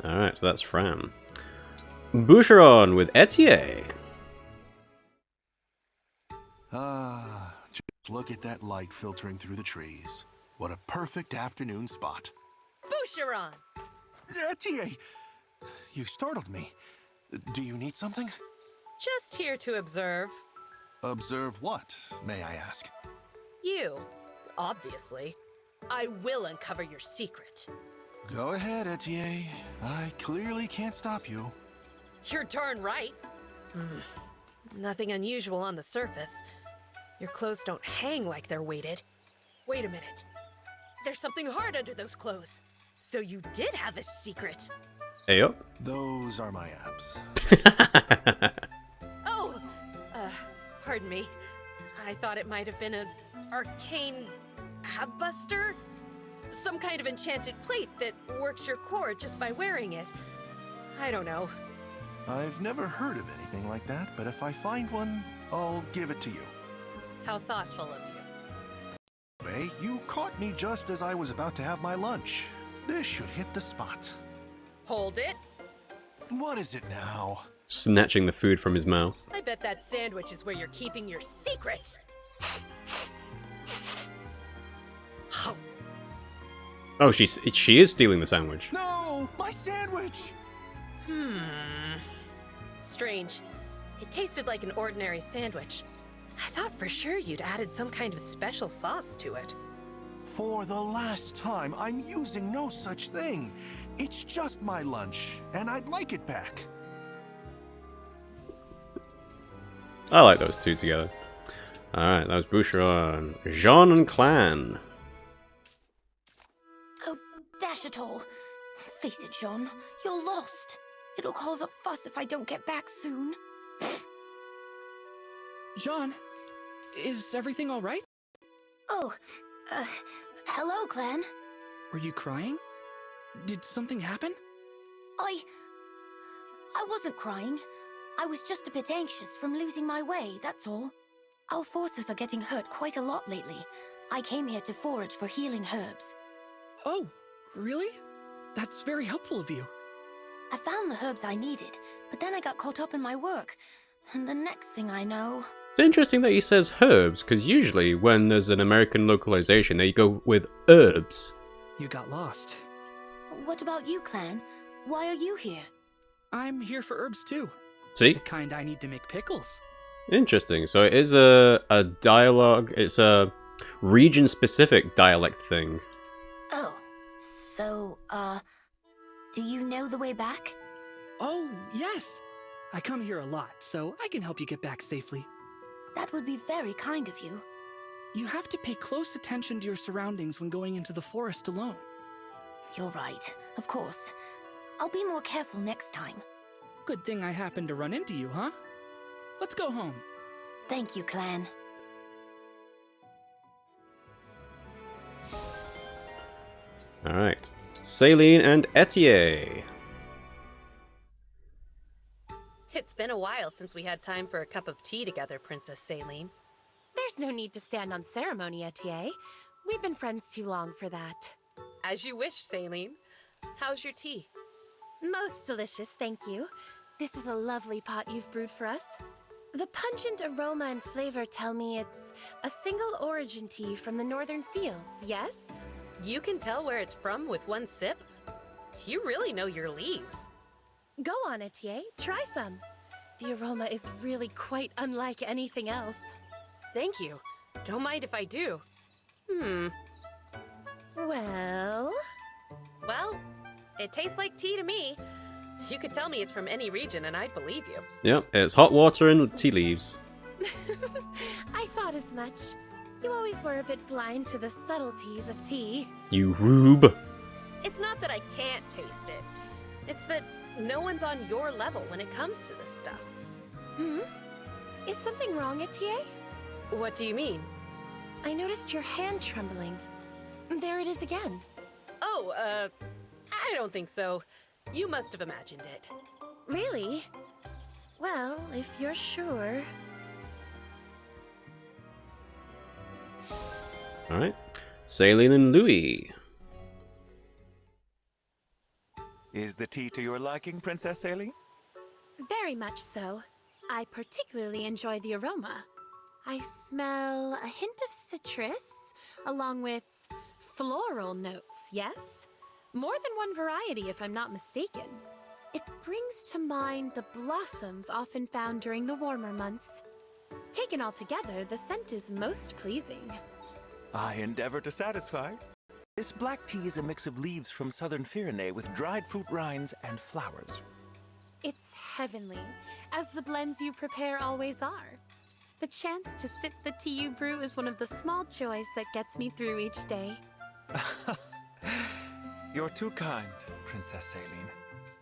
Alright, so that's Fram. Boucheron with Etier. Ah, just look at that light filtering through the trees. What a perfect afternoon spot. Boucheron! Etier! You startled me. Do you need something? Just here to observe. Observe what, may I ask? You, obviously. I will uncover your secret. Go ahead, Etier. I clearly can't stop you. You're darn right. Nothing unusual on the surface. Your clothes don't hang like they're weighted. Wait a minute. There's something hard under those clothes. So you did have a secret. Hey up. Those are my abs. Oh, pardon me. I thought it might have been an arcane ab buster? Some kind of enchanted plate that works your core just by wearing it. I don't know. I've never heard of anything like that, but if I find one, I'll give it to you. How thoughtful of you. Hey, you caught me just as I was about to have my lunch. This should hit the spot. Hold it. What is it now? Snatching the food from his mouth. I bet that sandwich is where you're keeping your secrets. Oh, she is stealing the sandwich. No! My sandwich! Strange. It tasted like an ordinary sandwich. I thought for sure you'd added some kind of special sauce to it. For the last time, I'm using no such thing. It's just my lunch, and I'd like it back. I like those two together. Alright, that was Boucheron. Jean and Clan. Oh, dash it all. Face it, Jean. You're lost. It'll cause a fuss if I don't get back soon. Jean, is everything all right? Oh, hello, Clan. Were you crying? Did something happen? I wasn't crying. I was just a bit anxious from losing my way, that's all. Our forces are getting hurt quite a lot lately. I came here to forage for healing herbs. Oh, really? That's very helpful of you. I found the herbs I needed, but then I got caught up in my work. And the next thing I know... It's interesting that he says herbs, because usually when there's an American localization, they go with herbs. You got lost. What about you, Clan? Why are you here? I'm here for herbs too. See? The kind I need to make pickles. Interesting. So it is a dialogue, it's a region-specific dialect thing. Oh, so, do you know the way back? Oh, yes. I come here a lot, so I can help you get back safely. That would be very kind of you. You have to pay close attention to your surroundings when going into the forest alone. You're right, of course. I'll be more careful next time. Good thing I happened to run into you, huh? Let's go home. Thank you, Clan. Alright. Céline and Etier. It's been a while since we had time for a cup of tea together, Princess Céline. There's no need to stand on ceremony, Etier. We've been friends too long for that. As you wish, Céline. How's your tea? Most delicious, thank you. This is a lovely pot you've brewed for us. The pungent aroma and flavor tell me it's a single origin tea from the northern fields, yes? You can tell where it's from with one sip? You really know your leaves. Go on, Etier, try some. The aroma is really quite unlike anything else. Thank you. Don't mind if I do. Well, it tastes like tea to me. You could tell me it's from any region and I'd believe you. Yep, it's hot water and tea leaves. I thought as much. You always were a bit blind to the subtleties of tea. You rube. It's not that I can't taste it. It's that no one's on your level when it comes to this stuff. Is something wrong, Etier? What do you mean? I noticed your hand trembling. There it is again. Oh, I don't think so. You must have imagined it. Really? Well, if you're sure. Alright. Céline and Louis. Is the tea to your liking, Princess Aileen? Very much so. I particularly enjoy the aroma. I smell a hint of citrus, along with floral notes, yes? More than one variety, if I'm not mistaken. It brings to mind the blossoms often found during the warmer months. Taken all together, the scent is most pleasing. I endeavor to satisfy. This black tea is a mix of leaves from southern Pyrenees with dried fruit rinds and flowers. It's heavenly, as the blends you prepare always are. The chance to sip the tea you brew is one of the small joys that gets me through each day. You're too kind, Princess Aileen.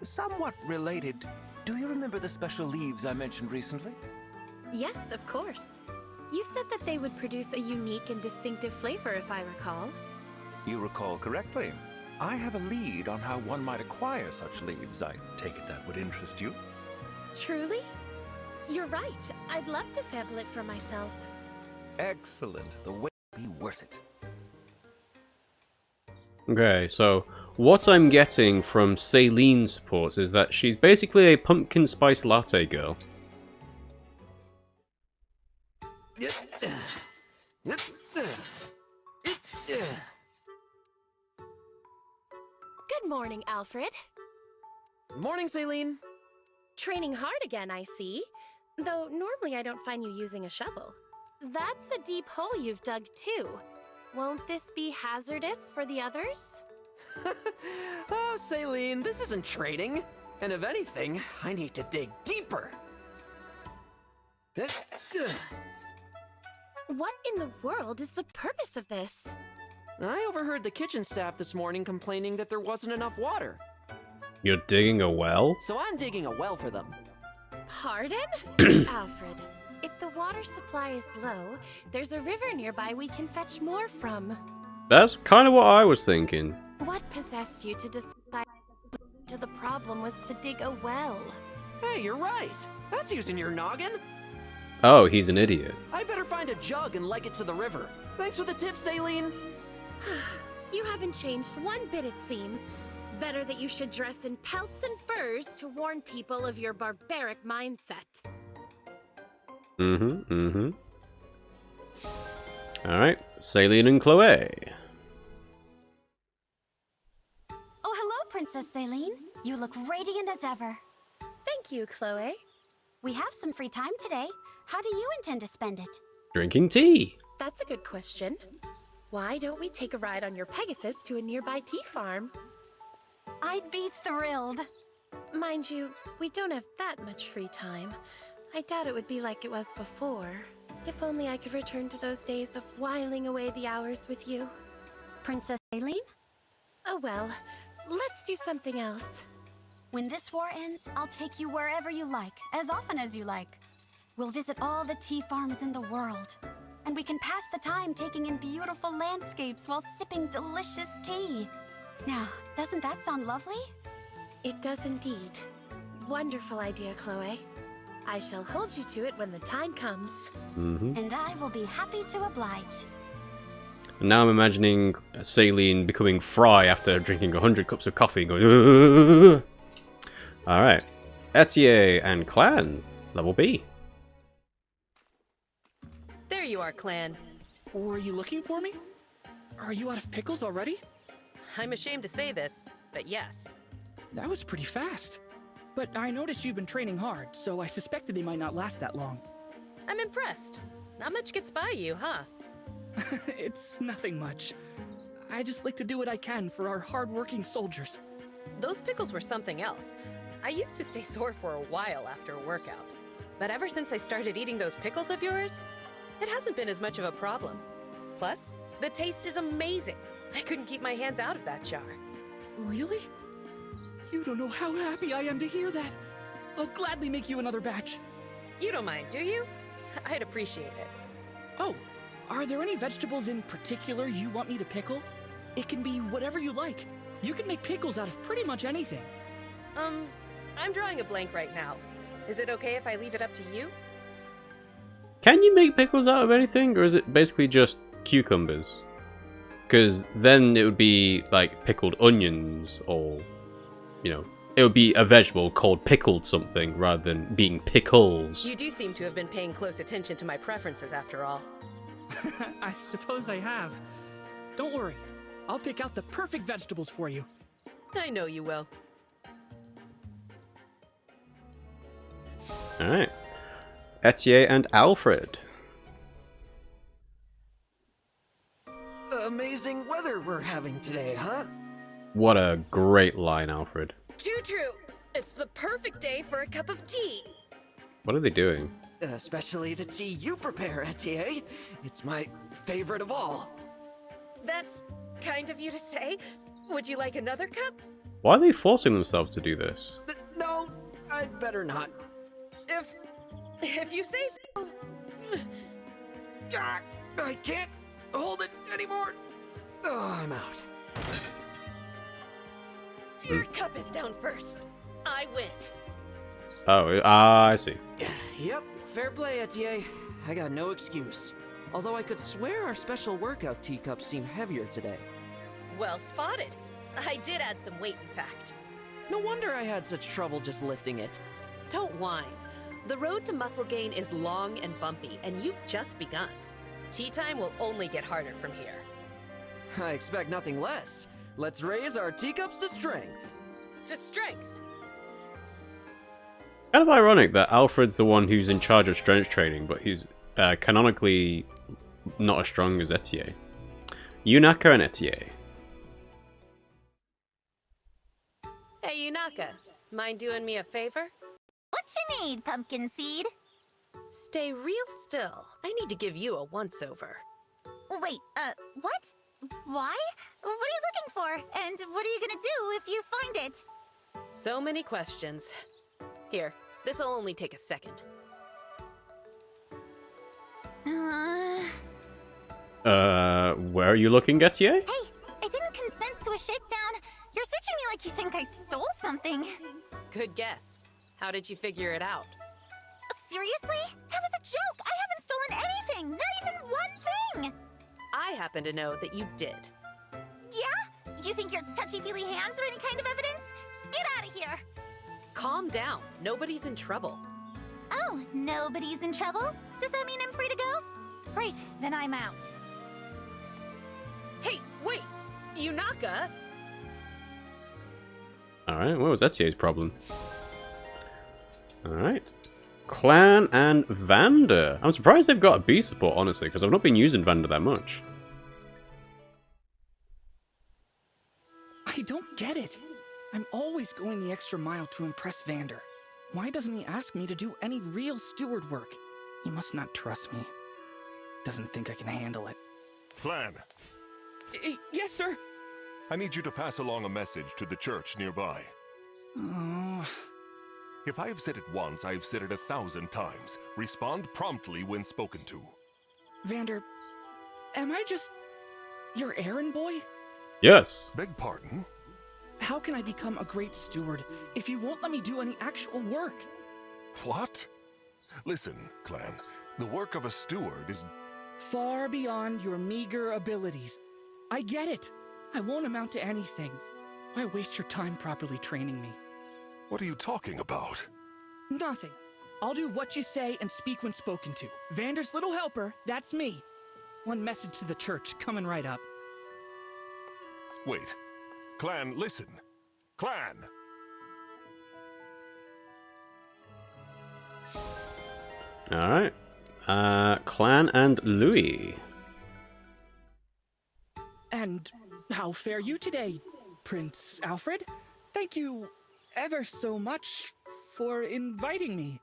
Somewhat related, do you remember the special leaves I mentioned recently? Yes, of course. You said that they would produce a unique and distinctive flavor, if I recall. You recall correctly. I have a lead on how one might acquire such leaves. I take it that would interest you. Truly? You're right. I'd love to sample it for myself. Excellent. The wait will be worth it. Okay, so what I'm getting from Saileen's reports is that she's basically a pumpkin spice latte girl. Good morning, Alfred. Morning, Saline. Training hard again, I see. Though normally I don't find you using a shovel. That's a deep hole you've dug too. Won't this be hazardous for the others? Oh, Saline, this isn't trading. And if anything, I need to dig deeper. What in the world is the purpose of this? I overheard the kitchen staff this morning complaining that there wasn't enough water. You're digging a well? So I'm digging a well for them. Pardon? Alfred, if the water supply is low, there's a river nearby we can fetch more from. That's kind of what I was thinking. What possessed you to decide to the problem was to dig a well? Hey, you're right. That's using your noggin. Oh, he's an idiot. I better find a jug and leg it to the river. Thanks for the tip, Saline. You haven't changed one bit, it seems. Better that you should dress in pelts and furs to warn people of your barbaric mindset. Alright, Saline and Chloe. Oh, hello, Princess Saline. You look radiant as ever. Thank you, Chloe. We have some free time today. How do you intend to spend it? Drinking tea. That's a good question. Why don't we take a ride on your Pegasus to a nearby tea farm? I'd be thrilled. Mind you, we don't have that much free time. I doubt it would be like it was before. If only I could return to those days of whiling away the hours with you. Princess Aileen? Oh well, let's do something else. When this war ends, I'll take you wherever you like, as often as you like. We'll visit all the tea farms in the world. And we can pass the time taking in beautiful landscapes while sipping delicious tea. Now, doesn't that sound lovely? It does indeed. Wonderful idea, Chloe. I shall hold you to it when the time comes. And I will be happy to oblige. And now I'm imagining Saline becoming Fry after drinking 100 cups of coffee and going, Alright. Etier and Clan, level B. There you are, Clan. Were you looking for me? Are you out of pickles already? I'm ashamed to say this, but yes. That was pretty fast. But I noticed you've been training hard, so I suspected they might not last that long. I'm impressed. Not much gets by you, huh? It's nothing much. I just like to do what I can for our hard-working soldiers. Those pickles were something else. I used to stay sore for a while after a workout. But ever since I started eating those pickles of yours, it hasn't been as much of a problem. Plus, the taste is amazing. I couldn't keep my hands out of that jar. Really? You don't know how happy I am to hear that. I'll gladly make you another batch. You don't mind, do you? I'd appreciate it. Oh, are there any vegetables in particular you want me to pickle? It can be whatever you like. You can make pickles out of pretty much anything. I'm drawing a blank right now. Is it okay if I leave it up to you? Can you make pickles out of anything, or is it basically just cucumbers? Because then it would be like pickled onions or you know, it would be a vegetable called pickled something rather than being pickles. You do seem to have been paying close attention to my preferences after all. I suppose I have. Don't worry. I'll pick out the perfect vegetables for you. I know you will. Alright. Etier and Alfred. Amazing weather we're having today, huh? What a great line, Alfred. Too true. It's the perfect day for a cup of tea. What are they doing? Especially the tea you prepare, Etier. It's my favorite of all. That's kind of you to say. Would you like another cup? Why are they forcing themselves to do this? No, I'd better not. If you say so. Ah, I can't hold it anymore. Oh, I'm out. Your cup is down first. I win. Oh, I see. Yep, fair play, Etier. I got no excuse. Although I could swear our special workout teacups seem heavier today. Well spotted. I did add some weight, in fact. No wonder I had such trouble just lifting it. Don't whine. The road to muscle gain is long and bumpy, and you've just begun. Tea time will only get harder from here. I expect nothing less. Let's raise our teacups to strength. To strength. Kind of ironic that Alfred's the one who's in charge of strength training, but he's canonically not as strong as Etier. Yunaka and Etier. Hey, Yunaka. Mind doing me a favor? What you need, pumpkin seed? Stay real still. I need to give you a once-over. Wait, what? Why? What are you looking for? And what are you gonna do if you find it? So many questions. Here, this'll only take a second. Where are you looking, Etier? Hey, I didn't consent to a shakedown. You're searching me like you think I stole something. Good guess. How did you figure it out? Seriously? That was a joke! I haven't stolen anything! Not even one thing! I happen to know that you did. Yeah? You think your touchy-feely hands are any kind of evidence? Get out of here! Calm down. Nobody's in trouble. Oh, nobody's in trouble? Does that mean I'm free to go? Great, then I'm out. Hey, wait! Yunaka! Alright, what was Etier's problem? Alright. Clan and Vander. I'm surprised they've got a B support, honestly, because I've not been using Vander that much. I don't get it. I'm always going the extra mile to impress Vander. Why doesn't he ask me to do any real steward work? He must not trust me. Doesn't think I can handle it. Clan, Yes, sir. I need you to pass along a message to the church nearby. Oh, If I have said it once, I have said it 1,000 times. Respond promptly when spoken to. Vander, am I just your errand boy? Yes. Beg pardon? How can I become a great steward if you won't let me do any actual work? What? Listen, Clan, the work of a steward is... Far beyond your meager abilities. I get it. I won't amount to anything. Why waste your time properly training me? What are you talking about? Nothing. I'll do what you say and speak when spoken to. Vander's little helper, that's me. One message to the church, coming right up. Wait. Clan, listen. Clan! Alright. Clan and Louis. And how fare you today, Prince Alfred? Thank you ever so much for inviting me.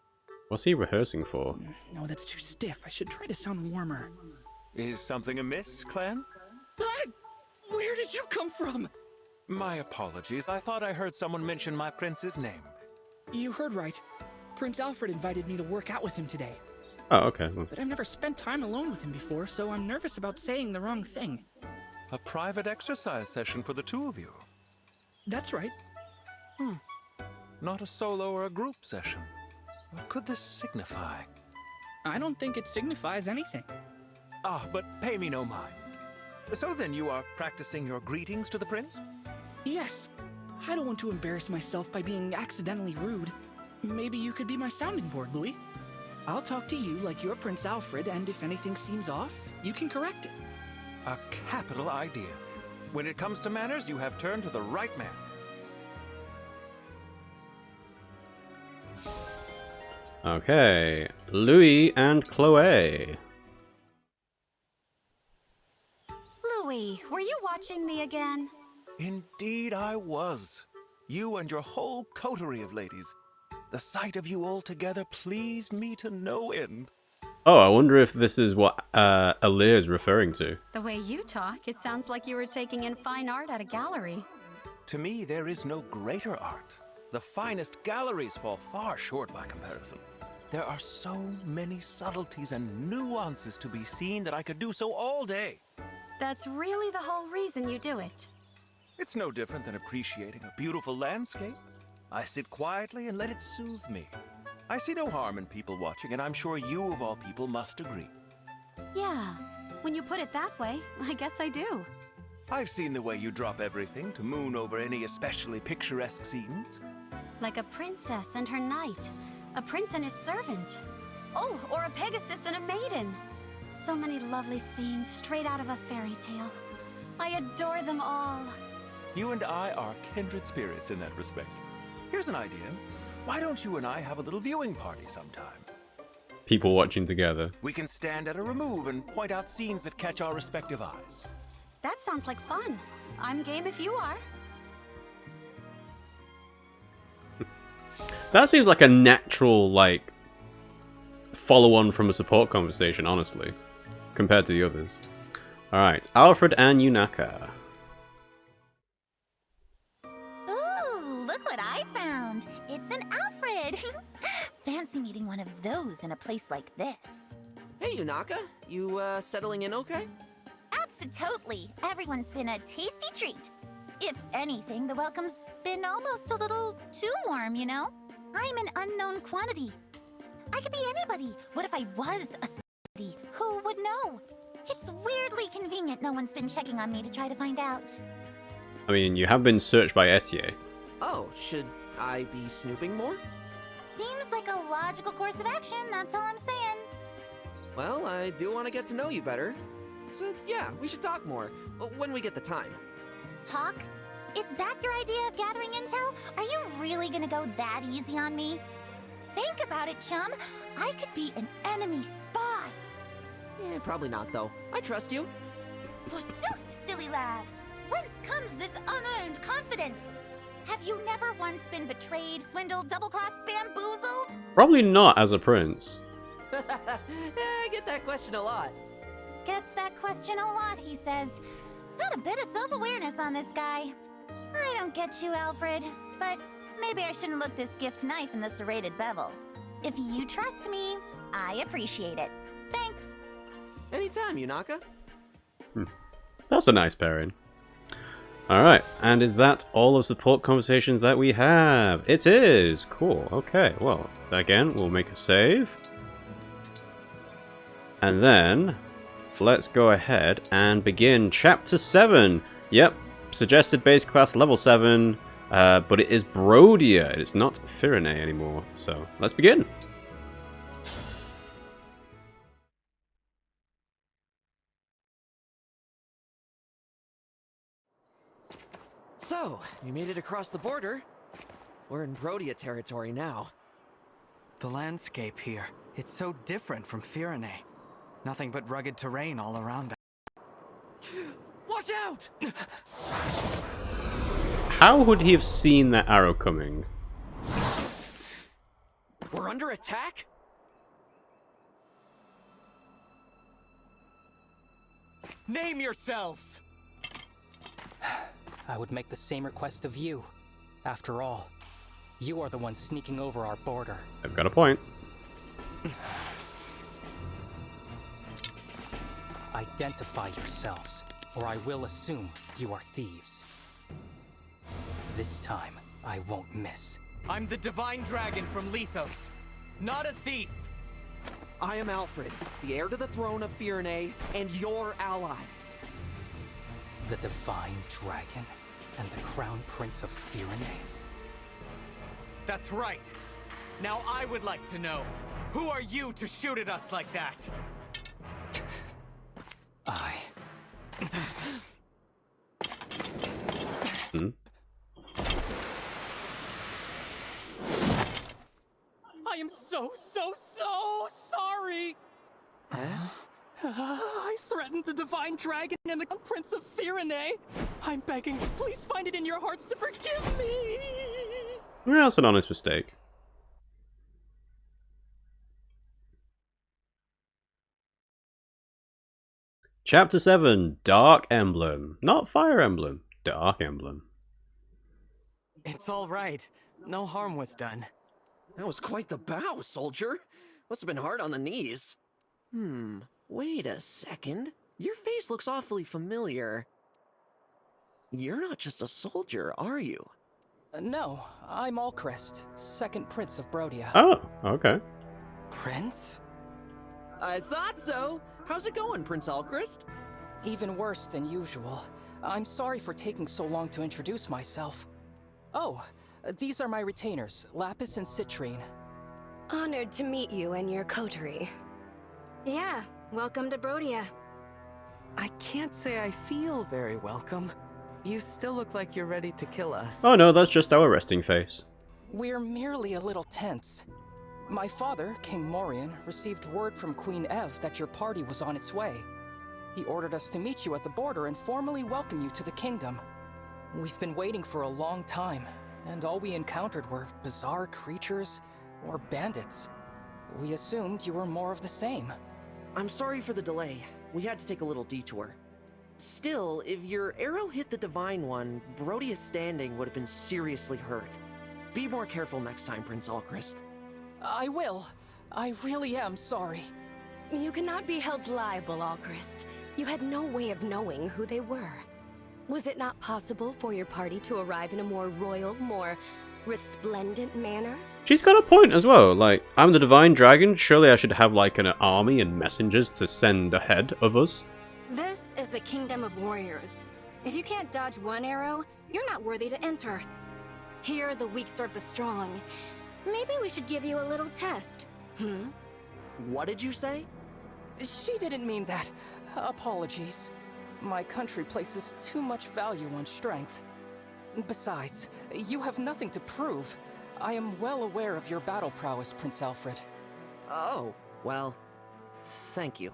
What's he rehearsing for? No, that's too stiff. I should try to sound warmer. Is something amiss, Clan? Where did you come from? My apologies. I thought I heard someone mention my prince's name. You heard right. Prince Alfred invited me to work out with him today. Oh, okay. Well, But I've never spent time alone with him before, so I'm nervous about saying the wrong thing. A private exercise session for the two of you. That's right. Not a solo or a group session. What could this signify? I don't think it signifies anything. Ah, but pay me no mind. So then you are practicing your greetings to the prince? Yes. I don't want to embarrass myself by being accidentally rude. Maybe you could be my sounding board, Louis. I'll talk to you like you're Prince Alfred, and if anything seems off, you can correct it. A capital idea. When it comes to manners, you have turned to the right man. Okay, Louis and Chloe. Louis, were you watching me again? Indeed I was. You and your whole coterie of ladies. The sight of you all together pleased me to no end. Oh, I wonder if this is what Alear is referring to. The way you talk, it sounds like you were taking in fine art at a gallery. To me, there is no greater art. The finest galleries fall far short by comparison. There are so many subtleties and nuances to be seen that I could do so all day. That's really the whole reason you do it. It's no different than appreciating a beautiful landscape. I sit quietly and let it soothe me. I see no harm in people watching, and I'm sure you of all people must agree. Yeah, when you put it that way, I guess I do. I've seen the way you drop everything to moon over any especially picturesque scenes. Like a princess and her knight, a prince and his servant. Oh, or a Pegasus and a maiden. So many lovely scenes straight out of a fairy tale. I adore them all. You and I are kindred spirits in that respect. Here's an idea. Why don't you and I have a little viewing party sometime? People watching together. We can stand at a remove and point out scenes that catch our respective eyes. That sounds like fun. I'm game if you are. That seems like a natural, like, follow-on from a support conversation, honestly, compared to the others. Alright, Alfred and Yunaka. Ooh, look what I found! It's an Alfred! Fancy meeting one of those in a place like this. Hey, Yunaka. You, settling in okay? Abso-totally. Everyone's been a tasty treat. If anything, the welcome's been almost a little too warm, you know? I'm an unknown quantity. I could be anybody. What if I was a somebody? Who would know? It's weirdly convenient no one's been checking on me to try to find out. I mean, you have been searched by Etier. Oh, should I be snooping more? Seems like a logical course of action, that's all I'm saying. Well, I do want to get to know you better. So, yeah, we should talk more, when we get the time. Talk? Is that your idea of gathering intel? Are you really gonna go that easy on me? Think about it, chum. I could be an enemy spy. Probably not, though. I trust you. Forsooth, silly lad. Whence comes this unearned confidence? Have you never once been betrayed, swindled, double-crossed, bamboozled? Probably not as a prince. I get that question a lot. Gets that question a lot, he says. Not a bit of self-awareness on this guy. I don't get you, Alfred, but maybe I shouldn't look this gift knife in the serrated bevel. If you trust me, I appreciate it. Thanks. Anytime, Yunaka. That's a nice pairing. Alright, and is that all of support conversations that we have? It is! Cool, okay, well, again, we'll make a save. And then, let's go ahead and begin Chapter 7. Yep, suggested base class level 7, but it is Brodia. It's not Firene anymore, so let's begin. So, we made it across the border. We're in Brodia territory now. The landscape here, it's so different from Firene. Nothing but rugged terrain all around us. Watch out! How would he have seen that arrow coming? We're under attack? Name yourselves! I would make the same request of you. After all, you are the one sneaking over our border. I've got a point. Identify yourselves, or I will assume you are thieves. This time, I won't miss. I'm the Divine Dragon from Lethos, not a thief! I am Alfred, the heir to the throne of Firene, and your ally. The Divine Dragon? and the Crown Prince of Firene? That's right. Now I would like to know, who are you to shoot at us like that? I am so sorry! I threatened the Divine Dragon and the Prince of Firene. I'm begging, please find it in your hearts to forgive me! Yeah, that's an honest mistake. Chapter 7, Dark Emblem. Not Fire Emblem, Dark Emblem. It's all right. No harm was done. That was quite the bow, soldier. Must have been hard on the knees. Wait a second. Your face looks awfully familiar. You're not just a soldier, are you? No, I'm Alcryst, second Prince of Brodia. Oh, okay. Prince? I thought so. How's it going, Prince Alcryst? Even worse than usual. I'm sorry for taking so long to introduce myself. Oh, these are my retainers, Lapis and Citrine. Honored to meet you and your coterie. Yeah, welcome to Brodia. I can't say I feel very welcome. You still look like you're ready to kill us. Oh no, that's just our resting face. We're merely a little tense. My father, King Morian, received word from Queen Ev that your party was on its way. He ordered us to meet you at the border and formally welcome you to the kingdom. We've been waiting for a long time, and all we encountered were bizarre creatures or bandits. We assumed you were more of the same. I'm sorry for the delay. We had to take a little detour. Still, if your arrow hit the Divine One, Brodia's standing would have been seriously hurt. Be more careful next time, Prince Alcryst. I will. I really am sorry. You cannot be held liable, Alcryst. You had no way of knowing who they were. Was it not possible for your party to arrive in a more royal, more resplendent manner? She's got a point as well. Like, I'm the Divine Dragon. Surely I should have, like, an army and messengers to send ahead of us. This is the Kingdom of Warriors. If you can't dodge one arrow, you're not worthy to enter. Here, the weak serve the strong. Maybe we should give you a little test. What did you say? She didn't mean that. Apologies. My country places too much value on strength. Besides, you have nothing to prove. I am well aware of your battle prowess, Prince Alfred. Oh, well, thank you.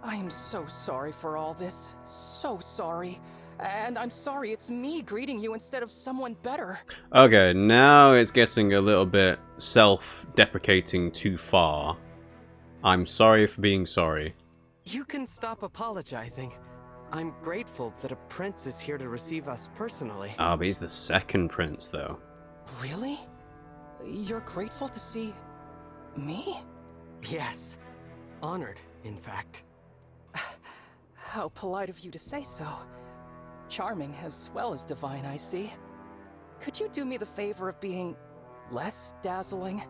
I am so sorry for all this. So sorry. And I'm sorry it's me greeting you instead of someone better. Okay, now it's getting a little bit self-deprecating too far. I'm sorry for being sorry. You can stop apologizing. I'm grateful that a prince is here to receive us personally. Ah, but he's the second prince, though. Really? You're grateful to see me? Yes. Honored, in fact. How polite of you to say so. Charming as well as divine, I see. Could you do me the favor of being less dazzling?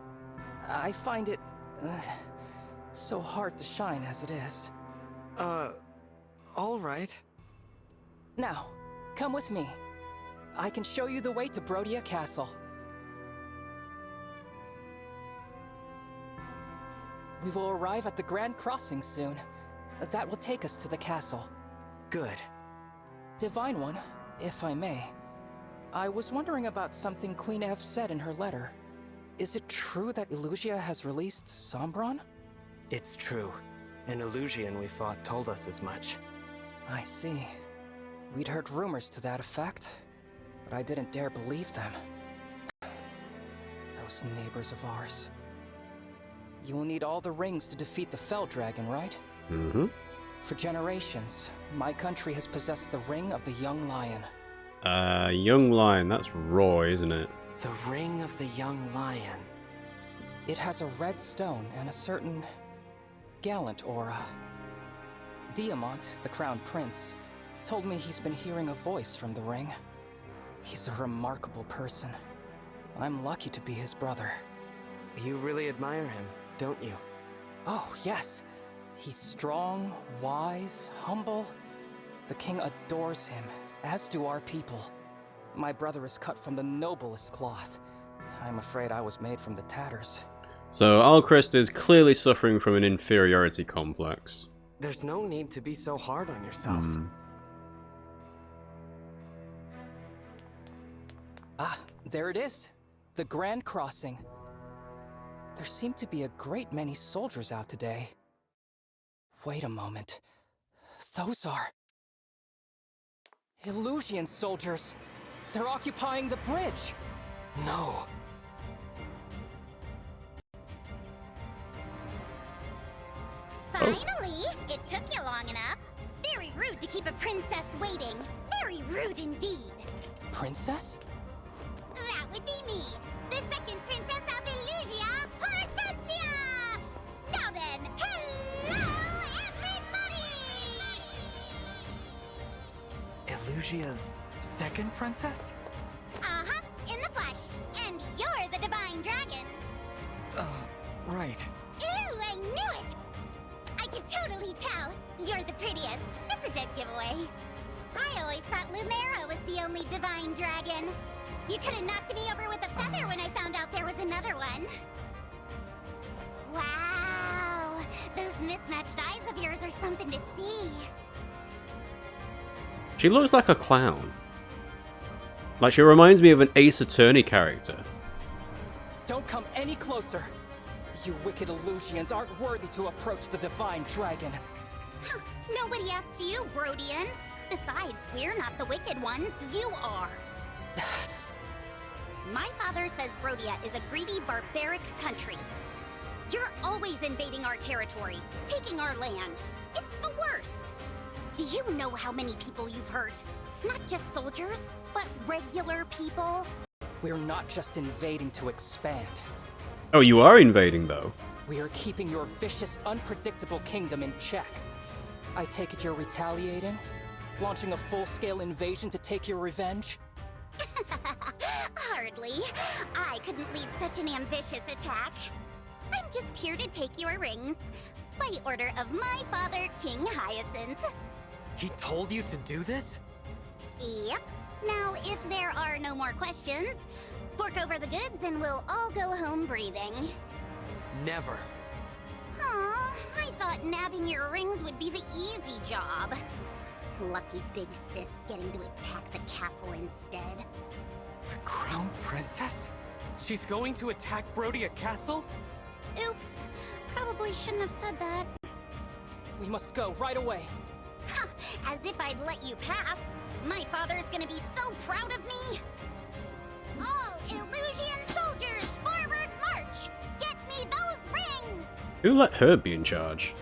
I find it so hard to shine as it is. All right. Now, come with me. I can show you the way to Brodia Castle. We will arrive at the Grand Crossing soon. That will take us to the castle. Good. Divine One, if I may. I was wondering about something Queen Ev said in her letter. Is it true that Elusia has released Sombron? It's true. An Elusian we fought told us as much. I see. We'd heard rumors to that effect, but I didn't dare believe them. Those neighbors of ours. You will need all the rings to defeat the Fell Dragon, right? Mm-hmm. For generations, my country has possessed the Ring of the Young Lion. Young Lion, that's Roy, isn't it? The Ring of the Young Lion. It has a red stone and a certain gallant aura. Diamant, the Crown Prince, told me he's been hearing a voice from the ring. He's a remarkable person. I'm lucky to be his brother. You really admire him, don't you? Oh, yes. He's strong, wise, humble. The king adores him, as do our people. My brother is cut from the noblest cloth. I'm afraid I was made from the tatters. So Alcryst is clearly suffering from an inferiority complex. There's no need to be so hard on yourself. Ah, there it is. The Grand Crossing. There seem to be a great many soldiers out today. Wait a moment. Those are... Elusian soldiers. They're occupying the bridge. No. Finally! It took you long enough. Very rude to keep a princess waiting. Very rude indeed. Princess? That would be me, the second princess of Elusia, Hortensia! Now then, hello, everybody! Elusia's second princess? Uh-huh, in the flesh. And you're the divine dragon. Right. Ooh, I knew it! I could totally tell. You're the prettiest. It's a dead giveaway. I always thought Lumera was the only divine dragon. You could have knocked me over with a feather when I found out there was another one. Wow, those mismatched eyes of yours are something to see. She looks like a clown. Like, she reminds me of an Ace Attorney character. Don't come any closer. You wicked Elusians aren't worthy to approach the divine dragon. Huh, nobody asked you, Brodian. Besides, we're not the wicked ones, you are. My father says Brodia is a greedy, barbaric country. You're always invading our territory, taking our land. It's the worst. Do you know how many people you've hurt? Not just soldiers, but regular people. We're not just invading to expand. Oh, you are invading, though. We are keeping your vicious, unpredictable kingdom in check. I take it you're retaliating? Launching a full-scale invasion to take your revenge? Hardly. I couldn't lead such an ambitious attack. I'm just here to take your rings, by order of my father, King Hyacinth. He told you to do this? Yep. Now, if there are no more questions, fork over the goods and we'll all go home breathing. Never. Aw, I thought nabbing your rings would be the easy job. Lucky big sis getting to attack the castle instead. The Crown Princess? She's going to attack Brodia Castle? Oops, probably shouldn't have said that. We must go right away. Ha, as if I'd let you pass. My father's gonna be so proud of me. All Elusian soldiers, forward march! Get me those rings! Who let her be in charge?